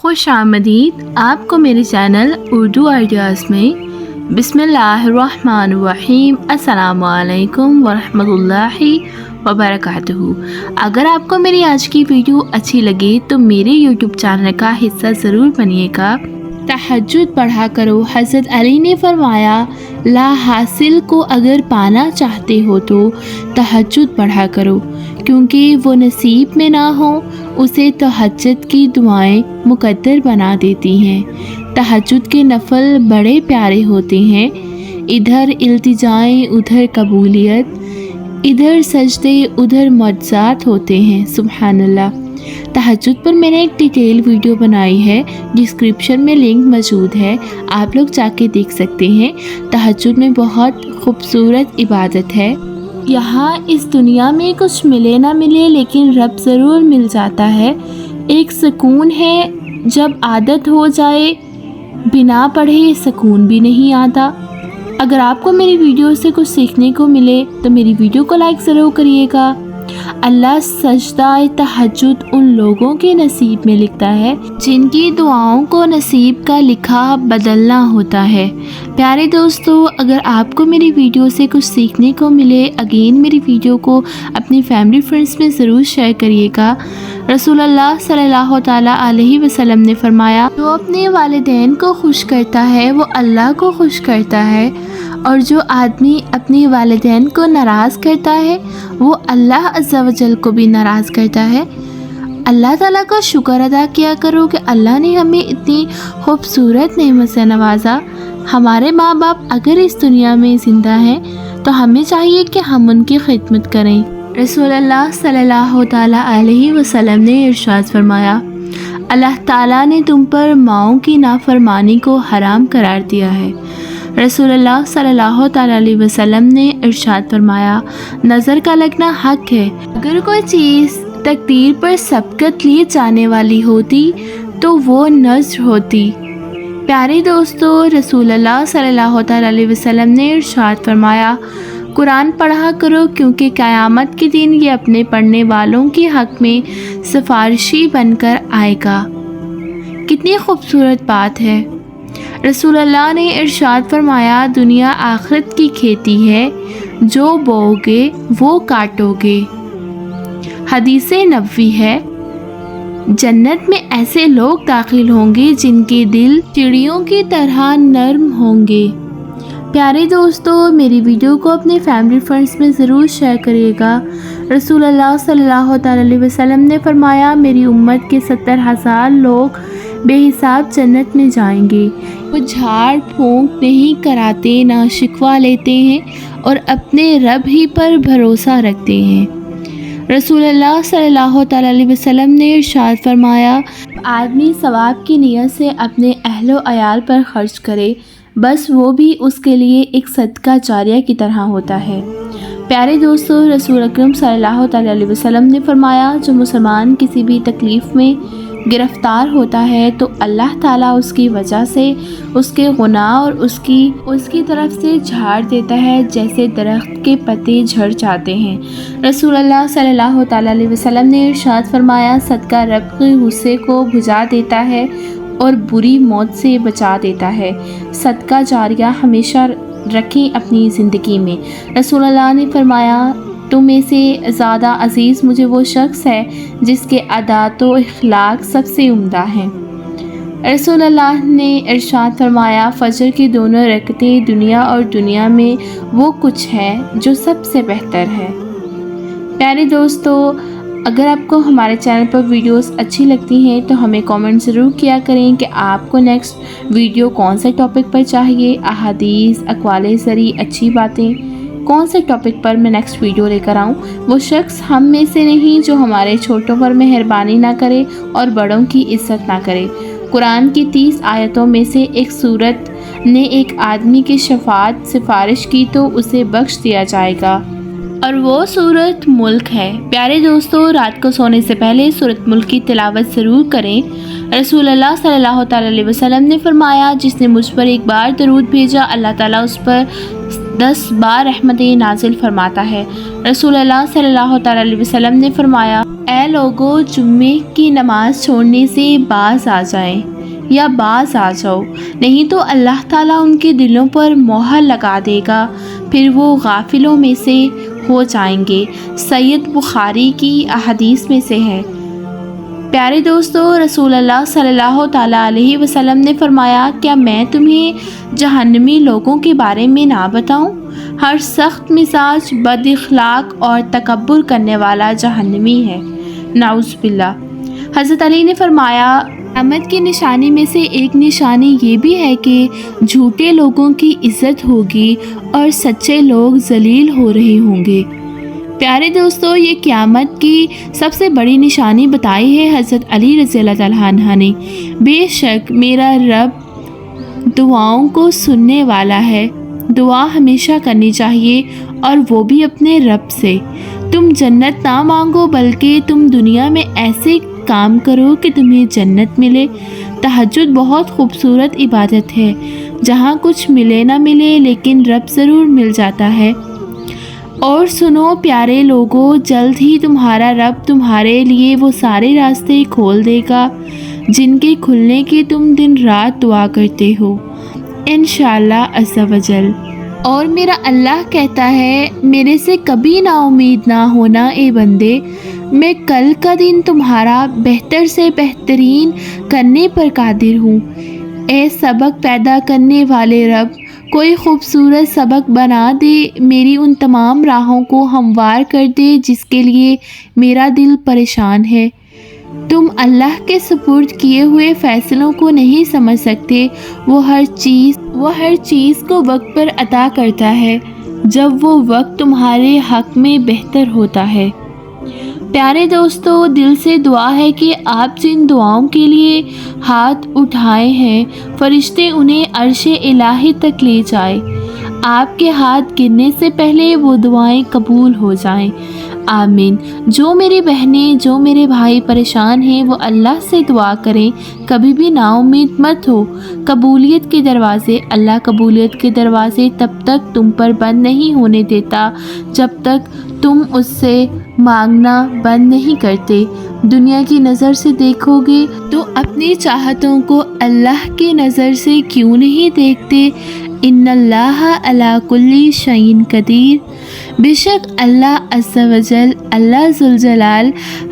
خوش آمدید آپ کو میرے چینل اردو آئیڈیاز میں۔ بسم اللہ الرحمن الرحیم۔ السلام علیکم ورحمۃ اللہ وبرکاتہ۔ اگر آپ کو میری آج کی ویڈیو اچھی لگے تو میرے یوٹیوب چینل کا حصہ ضرور بنیے گا۔ تہجد پڑھا کرو۔ حضرت علی نے فرمایا، لا حاصل کو اگر پانا چاہتے ہو تو تہجد پڑھا کرو، کیونکہ وہ نصیب میں نہ ہو اسے تہجد کی دعائیں مقدر بنا دیتی ہیں۔ تہجد کے نفل بڑے پیارے ہوتے ہیں، ادھر التجائیں ادھر قبولیت، ادھر سجدے ادھر معجزات ہوتے ہیں۔ سبحان اللہ۔ تہجد پر میں نے ایک ڈیٹیل ویڈیو بنائی ہے، ڈسکرپشن میں لنک موجود ہے، آپ لوگ جا کے دیکھ سکتے ہیں۔ تہجد میں بہت خوبصورت عبادت ہے۔ یہاں اس دنیا میں کچھ ملے نہ ملے لیکن رب ضرور مل جاتا ہے۔ ایک سکون ہے، جب عادت ہو جائے بنا پڑھے سکون بھی نہیں آتا۔ اگر آپ کو میری ویڈیو سے کچھ سیکھنے کو ملے تو میری ویڈیو کو لائک ضرور کریے گا۔ اللہ سجدہ تہجد ان لوگوں کے نصیب میں لکھتا ہے جن کی دعاؤں کو نصیب کا لکھا بدلنا ہوتا ہے۔ پیارے دوستو، اگر آپ کو میری ویڈیو سے کچھ سیکھنے کو ملے، اگین میری ویڈیو کو اپنی فیملی فرینڈز میں ضرور شیئر کریے گا۔ رسول اللہ صلی اللہ تعالیٰ علیہ وسلم نے فرمایا، جو اپنے والدین کو خوش کرتا ہے وہ اللہ کو خوش کرتا ہے، اور جو آدمی اپنے والدین کو ناراض کرتا ہے وہ اللہ عز و جل کو بھی ناراض کرتا ہے۔ اللہ تعالیٰ کا شکر ادا کیا کرو کہ اللہ نے ہمیں اتنی خوبصورت نعمت سے نوازا۔ ہمارے ماں باپ اگر اس دنیا میں زندہ ہیں تو ہمیں چاہیے کہ ہم ان کی خدمت کریں۔ رسول اللہ صلی اللہ تعالیٰ علیہ وسلم نے ارشاد فرمایا، اللہ تعالیٰ نے تم پر ماؤں کی نافرمانی کو حرام قرار دیا ہے۔ رسول اللہ صلی اللہ تعالیٰ علیہ وسلم نے ارشاد فرمایا، نظر کا لگنا حق ہے۔ اگر کوئی چیز تقدیر پر سبقت لیے جانے والی ہوتی تو وہ نظر ہوتی۔ پیارے دوستو، رسول اللہ صلی اللہ تعالیٰ علیہ وسلم نے ارشاد فرمایا، قرآن پڑھا کرو کیونکہ قیامت کے دن یہ اپنے پڑھنے والوں کے حق میں سفارشی بن کر آئے گا۔ کتنی خوبصورت بات ہے۔ رسول اللہ نے ارشاد فرمایا، دنیا آخرت کی کھیتی ہے، جو بوؤ گے وہ کاٹو گے۔ حدیث نبوی ہے، جنت میں ایسے لوگ داخل ہوں گے جن کے دل چڑیوں کی طرح نرم ہوں گے۔ پیارے دوستو، میری ویڈیو کو اپنے فیملی فرینڈز میں ضرور شیئر کریے گا۔ رسول اللہ صلی اللہ تعالیٰ علیہ وسلم نے فرمایا، میری امت کے 70,000 لوگ بے حساب جنت میں جائیں گے۔ وہ جھاڑ پھونک نہیں کراتے، نہ شکوہ لیتے ہیں، اور اپنے رب ہی پر بھروسہ رکھتے ہیں۔ رسول اللہ صلی اللہ تعالیٰ علیہ وسلم نے ارشاد فرمایا، آدمی ثواب کی نیت سے اپنے اہل و عیال پر خرچ کرے، بس وہ بھی اس کے لیے ایک صدقہ جاریہ کی طرح ہوتا ہے۔ پیارے دوستو، رسول اکرم صلی اللہ تعالیٰ علیہ وسلم نے فرمایا، جو مسلمان کسی بھی تکلیف میں گرفتار ہوتا ہے تو اللہ تعالیٰ اس کی وجہ سے اس کے گناہ اور اس کی طرف سے جھاڑ دیتا ہے، جیسے درخت کے پتے جھڑ جاتے ہیں۔ رسول اللہ صلی اللہ تعالیٰ علیہ وسلم نے ارشاد فرمایا، صدقہ رب کے غصے کو بجھا دیتا ہے اور بری موت سے بچا دیتا ہے۔ صدقہ جاریہ ہمیشہ رکھیں اپنی زندگی میں۔ رسول اللہ نے فرمایا، تم میں سے زیادہ عزیز مجھے وہ شخص ہے جس کے عادات و اخلاق سب سے عمدہ ہیں۔ رسول اللہ نے ارشاد فرمایا، فجر کی دونوں رکعتیں دنیا اور دنیا میں وہ کچھ ہے جو سب سے بہتر ہے۔ پیارے دوستو، اگر آپ کو ہمارے چینل پر ویڈیوز اچھی لگتی ہیں تو ہمیں کامنٹ ضرور کیا کریں کہ آپ کو نیکسٹ ویڈیو کون سے ٹاپک پر چاہیے۔ احادیث، اقوال زری، اچھی باتیں، کون سے ٹاپک پر میں نیکسٹ ویڈیو لے کر آؤں۔ وہ شخص ہم میں سے نہیں جو ہمارے چھوٹوں پر مہربانی نہ کرے اور بڑوں کی عزت نہ کرے۔ قرآن کی 30 آیتوں میں سے ایک سورت نے ایک آدمی کی شفاعت سفارش کی تو اسے بخش دیا جائے گا، اور وہ سورت ملک ہے۔ پیارے دوستو، رات کو سونے سے پہلے سورت ملک کی تلاوت ضرور کریں۔ رسول اللہ صلی اللہ تعالیٰ علیہ وسلم نے فرمایا، جس نے مجھ پر ایک بار درود بھیجا اللہ تعالیٰ اس پر 10 بار رحمتیں نازل فرماتا ہے۔ رسول اللہ صلی اللہ تعالیٰ علیہ وسلم نے فرمایا، اے لوگو، جمعے کی نماز چھوڑنے سے باز آ جائیں یا باز آ جاؤ، نہیں تو اللہ تعالیٰ ان کے دلوں پر مہر لگا دے گا، پھر وہ غافلوں میں سے ہو جائیں گے۔ سید بخاری کی احادیث میں سے ہے۔ پیارے دوستو، رسول اللہ صلی اللہ تعالیٰ علیہ وسلم نے فرمایا، کیا میں تمہیں جہنمی لوگوں کے بارے میں نہ بتاؤں؟ ہر سخت مزاج، بد اخلاق اور تکبر کرنے والا جہنمی ہے، نعوذ باللہ۔ حضرت علی نے فرمایا، قیامت کی نشانی میں سے ایک نشانی یہ بھی ہے کہ جھوٹے لوگوں کی عزت ہوگی اور سچے لوگ ذلیل ہو رہے ہوں گے۔ پیارے دوستو، یہ قیامت کی سب سے بڑی نشانی بتائی ہے حضرت علی رضی اللہ تعالیٰ عنہ نے۔ بے شک میرا رب دعاؤں کو سننے والا ہے، دعا ہمیشہ کرنی چاہیے، اور وہ بھی اپنے رب سے۔ تم جنت نہ مانگو، بلکہ تم دنیا میں ایسے کام کرو کہ تمہیں جنت ملے۔ تہجد بہت خوبصورت عبادت ہے، جہاں کچھ ملے نہ ملے لیکن رب ضرور مل جاتا ہے۔ اور سنو پیارے لوگوں، جلد ہی تمہارا رب تمہارے لیے وہ سارے راستے کھول دے گا جن کے کھلنے کی تم دن رات دعا کرتے ہو، انشاءاللہ عز و جل۔ اور میرا اللہ کہتا ہے، میرے سے کبھی نا امید نہ ہونا اے بندے، میں کل کا دن تمہارا بہتر سے بہترین کرنے پر قادر ہوں۔ اے سبق پیدا کرنے والے رب، کوئی خوبصورت سبق بنا دے، میری ان تمام راہوں کو ہموار کر دے جس کے لیے میرا دل پریشان ہے۔ تم اللہ کے سپرد کیے ہوئے فیصلوں کو نہیں سمجھ سکتے، وہ ہر چیز کو وقت پر عطا کرتا ہے جب وہ وقت تمہارے حق میں بہتر ہوتا ہے۔ پیارے دوستو، دل سے دعا ہے کہ آپ جن دعاؤں کے لیے ہاتھ اٹھائے ہیں، فرشتے انہیں عرش الہی تک لے جائیں۔ آپ کے ہاتھ گرنے سے پہلے وہ دعائیں قبول ہو جائیں، آمین۔ جو میری بہنیں، جو میرے بھائی پریشان ہیں، وہ اللہ سے دعا کریں، کبھی بھی نا امید مت ہو۔ قبولیت کے دروازے، اللہ قبولیت کے دروازے تب تک تم پر بند نہیں ہونے دیتا جب تک تم اس سے مانگنا بند نہیں کرتے۔ دنیا کی نظر سے دیکھو گے تو اپنی چاہتوں کو اللہ کی نظر سے کیوں نہیں دیکھتے؟ ان اللہ علی کل شیء قدیر، بے شک اللہ عز و جل، اللہ ذوالجلال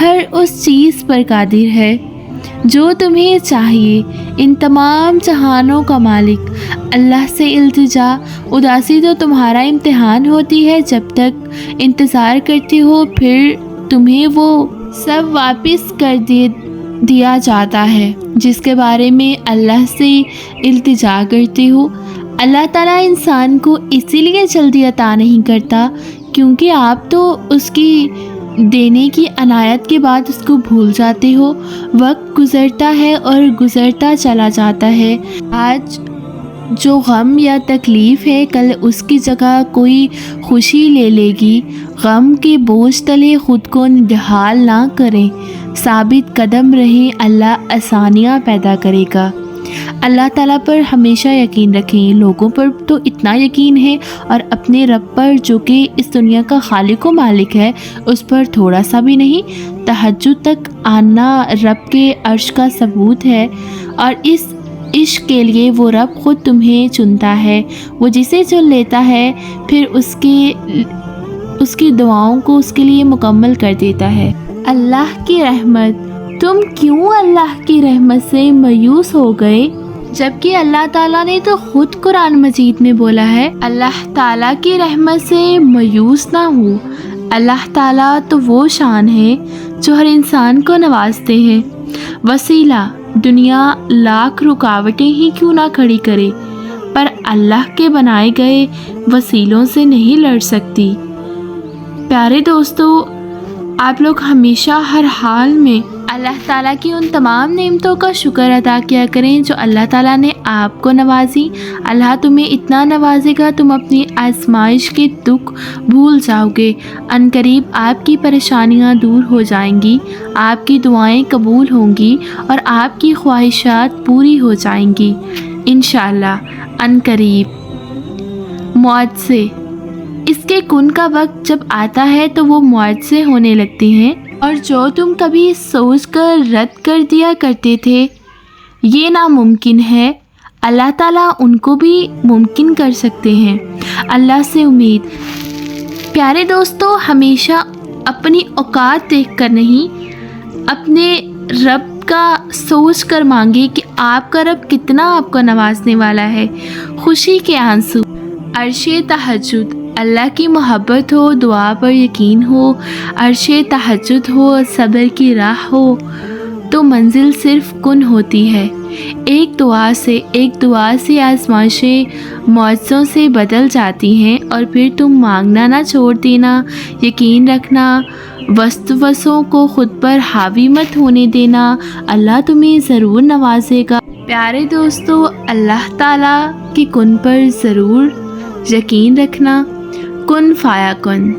ہر اس چیز پر قادر ہے جو تمہیں چاہیے۔ ان تمام جہانوں کا مالک اللہ سے التجا۔ اداسی تو تمہارا امتحان ہوتی ہے، جب تک انتظار کرتے ہو پھر تمہیں وہ سب واپس کر دیا جاتا ہے جس کے بارے میں اللہ سے التجا کرتے ہو۔ اللہ تعالیٰ انسان کو اسی لیے جلدی عطا نہیں کرتا کیونکہ آپ تو اس کی دینے کی عنایت کے بعد اس کو بھول جاتے ہو۔ وقت گزرتا ہے اور گزرتا چلا جاتا ہے۔ آج جو غم یا تکلیف ہے، کل اس کی جگہ کوئی خوشی لے لے گی۔ غم کے بوجھ تلے خود کو نڈھال نہ کریں، ثابت قدم رہیں، اللہ آسانیاں پیدا کرے گا۔ اللہ تعالیٰ پر ہمیشہ یقین رکھیں۔ لوگوں پر تو اتنا یقین ہے، اور اپنے رب پر جو کہ اس دنیا کا خالق و مالک ہے اس پر تھوڑا سا بھی نہیں۔ تہجد تک آنا رب کے عرش کا ثبوت ہے، اور اس عشق کے لیے وہ رب خود تمہیں چنتا ہے۔ وہ جسے چن لیتا ہے پھر اس کی دعاؤں کو اس کے لیے مکمل کر دیتا ہے۔ اللہ کی رحمت، تم کیوں اللہ کی رحمت سے مایوس ہو گئے؟ جبکہ اللہ تعالیٰ نے تو خود قرآن مجید میں بولا ہے، اللہ تعالیٰ کی رحمت سے مایوس نہ ہو۔ اللہ تعالیٰ تو وہ شان ہے جو ہر انسان کو نوازتے ہیں۔ وسیلہ دنیا لاکھ رکاوٹیں ہی کیوں نہ کھڑی کرے، پر اللہ کے بنائے گئے وسیلوں سے نہیں لڑ سکتی۔ پیارے دوستو، آپ لوگ ہمیشہ ہر حال میں اللہ تعالیٰ کی ان تمام نعمتوں کا شکر ادا کیا کریں جو اللہ تعالیٰ نے آپ کو نوازی۔ اللہ تمہیں اتنا نوازے گا، تم اپنی آزمائش کے دکھ بھول جاؤ گے۔ عنقریب آپ کی پریشانیاں دور ہو جائیں گی، آپ کی دعائیں قبول ہوں گی، اور آپ کی خواہشات پوری ہو جائیں گی انشاءاللہ عنقریب۔ معد سے اس کے کن کا وقت جب آتا ہے تو وہ معجزے ہونے لگتے ہیں، اور جو تم کبھی سوچ کر رد کر دیا کرتے تھے یہ ناممکن ہے، اللہ تعالیٰ ان کو بھی ممکن کر سکتے ہیں۔ اللہ سے امید۔ پیارے دوستو، ہمیشہ اپنی اوقات دیکھ کر نہیں، اپنے رب کا سوچ کر مانگے کہ آپ کا رب کتنا آپ کو نوازنے والا ہے۔ خوشی کے آنسو۔ عرش تہجد۔ اللہ کی محبت ہو، دعا پر یقین ہو، عرش تہجد ہو، صبر کی راہ ہو تو منزل صرف کن ہوتی ہے۔ ایک دعا سے آزمائشیں معجزوں سے بدل جاتی ہیں، اور پھر تم مانگنا نہ چھوڑ دینا، یقین رکھنا، وسوسوں کو خود پر حاوی مت ہونے دینا، اللہ تمہیں ضرور نوازے گا۔ پیارے دوستو، اللہ تعالیٰ کے کن پر ضرور یقین رکھنا۔ کن فایا کن،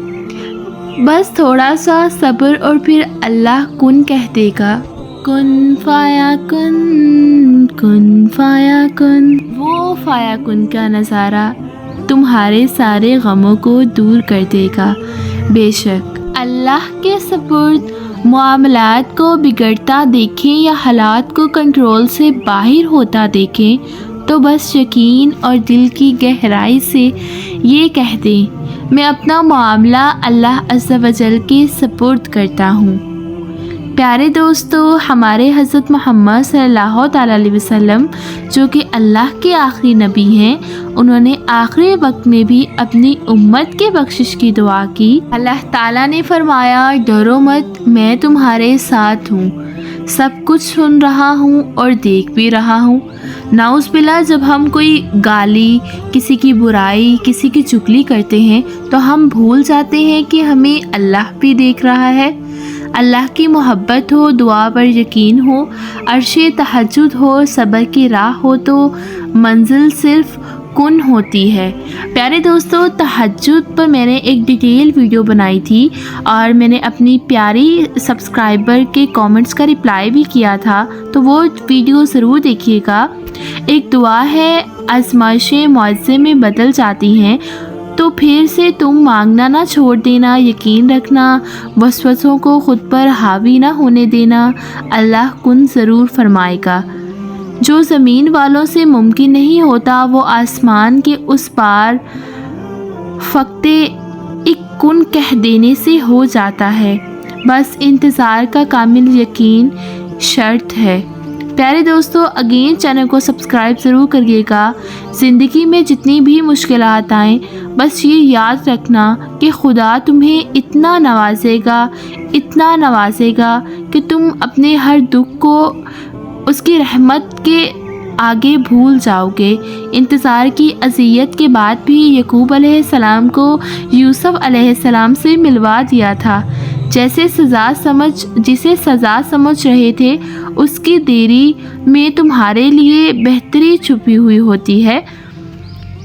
بس تھوڑا سا صبر اور پھر اللہ کن کہہ دے گا۔ کن فایا کن، کن فایا کن، وہ فایا کن کا نظارہ تمہارے سارے غموں کو دور کر دے گا۔ بے شک اللہ کے سپرد معاملات کو بگڑتا دیکھیں یا حالات کو کنٹرول سے باہر ہوتا دیکھیں تو بس یقین اور دل کی گہرائی سے یہ کہہ دیں، میں اپنا معاملہ اللہ عز و جل کے سپرد کرتا ہوں۔ پیارے دوستو، ہمارے حضرت محمد صلی اللہ تعالیٰ علیہ وسلم جو کہ اللہ کے آخری نبی ہیں، انہوں نے آخری وقت میں بھی اپنی امت کے بخشش کی دعا کی۔ اللہ تعالیٰ نے فرمایا، ڈرو مت، میں تمہارے ساتھ ہوں، سب کچھ سن رہا ہوں اور دیکھ بھی رہا ہوں۔ نعوذ باللہ، جب ہم کوئی گالی، کسی کی برائی، کسی کی چغلی کرتے ہیں تو ہم بھول جاتے ہیں کہ ہمیں اللہ بھی دیکھ رہا ہے۔ اللہ کی محبت ہو، دعا پر یقین ہو، عرش تہجد ہو، صبر کی راہ ہو تو منزل صرف کن ہوتی ہے۔ پیارے دوستو، تہجد پر میں نے ایک ڈیٹیل ویڈیو بنائی تھی اور میں نے اپنی پیاری سبسکرائبر کے کامنٹس کا رپلائی بھی کیا تھا، تو وہ ویڈیو ضرور دیکھیے گا۔ ایک دعا ہے، آزمائشیں معجزے میں بدل جاتی ہیں تو پھر سے تم مانگنا نہ چھوڑ دینا، یقین رکھنا، وسوسوں کو خود پر حاوی نہ ہونے دینا، اللہ کن ضرور فرمائے گا۔ جو زمین والوں سے ممکن نہیں ہوتا وہ آسمان کے اس پار فقط ایک کن کہہ دینے سے ہو جاتا ہے، بس انتظار کا کامل یقین شرط ہے۔ پیارے دوستو، اگین چینل کو سبسکرائب ضرور کریے گا۔ زندگی میں جتنی بھی مشکلات آئیں، بس یہ یاد رکھنا کہ خدا تمہیں اتنا نوازے گا کہ تم اپنے ہر دکھ کو اس کی رحمت کے آگے بھول جاؤ گے۔ انتظار کی اذیت کے بعد بھی یعقوب علیہ السلام کو یوسف علیہ السلام سے ملوا دیا تھا۔ جسے سزا سمجھ رہے تھے، اس کی دیری میں تمہارے لیے بہتری چھپی ہوئی ہوتی ہے۔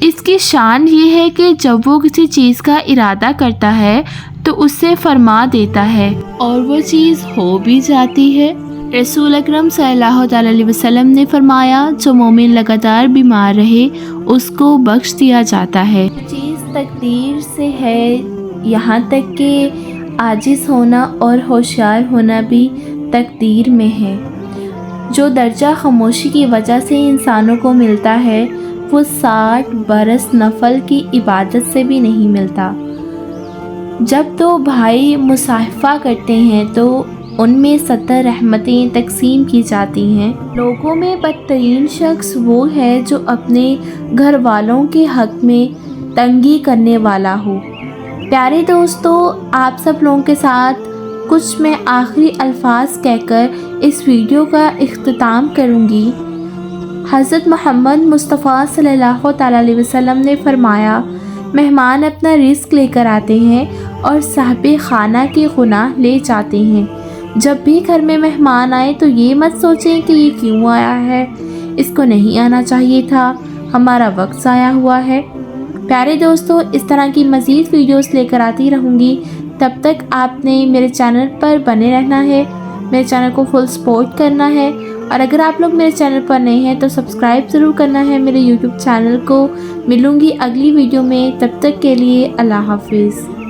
اس کی شان یہ ہے کہ جب وہ کسی چیز کا ارادہ کرتا ہے تو اس سے فرما دیتا ہے اور وہ چیز ہو بھی جاتی ہے۔ رسول اکرم صلی اللہ تعالیٰ علیہ وسلم نے فرمایا، جو مومن لگاتار بیمار رہے اس کو بخش دیا جاتا ہے۔ چیز تقدیر سے ہے، یہاں تک کہ عاجز ہونا اور ہوشیار ہونا بھی تقدیر میں ہے۔ جو درجہ خاموشی کی وجہ سے انسانوں کو ملتا ہے وہ 60 برس نفل کی عبادت سے بھی نہیں ملتا۔ جب دو بھائی مصافحہ کرتے ہیں تو ان میں 70 رحمتیں تقسیم کی جاتی ہیں۔ لوگوں میں بدترین شخص وہ ہے جو اپنے گھر والوں کے حق میں تنگی کرنے والا ہو۔ پیارے دوستو، آپ سب لوگوں کے ساتھ کچھ میں آخری الفاظ کہہ کر اس ویڈیو کا اختتام کروں گی۔ حضرت محمد مصطفیٰ صلی اللہ تعالیٰ علیہ وسلم نے فرمایا، مہمان اپنا رزق لے کر آتے ہیں اور صاحب خانہ کے گناہ لے جاتے ہیں۔ جب بھی گھر میں مہمان آئے تو یہ مت سوچیں کہ یہ کیوں آیا ہے، اس کو نہیں آنا چاہیے تھا، ہمارا وقت ضائع ہوا ہے۔ پیارے دوستو، اس طرح کی مزید ویڈیوز لے کر آتی رہوں گی، تب تک آپ نے میرے چینل پر بنے رہنا ہے، میرے چینل کو فل سپورٹ کرنا ہے اور اگر آپ لوگ میرے چینل پر نئے ہیں تو سبسکرائب ضرور کرنا ہے میرے یوٹیوب چینل کو۔ ملوں گی اگلی ویڈیو میں، تب تک کے لیے اللہ حافظ۔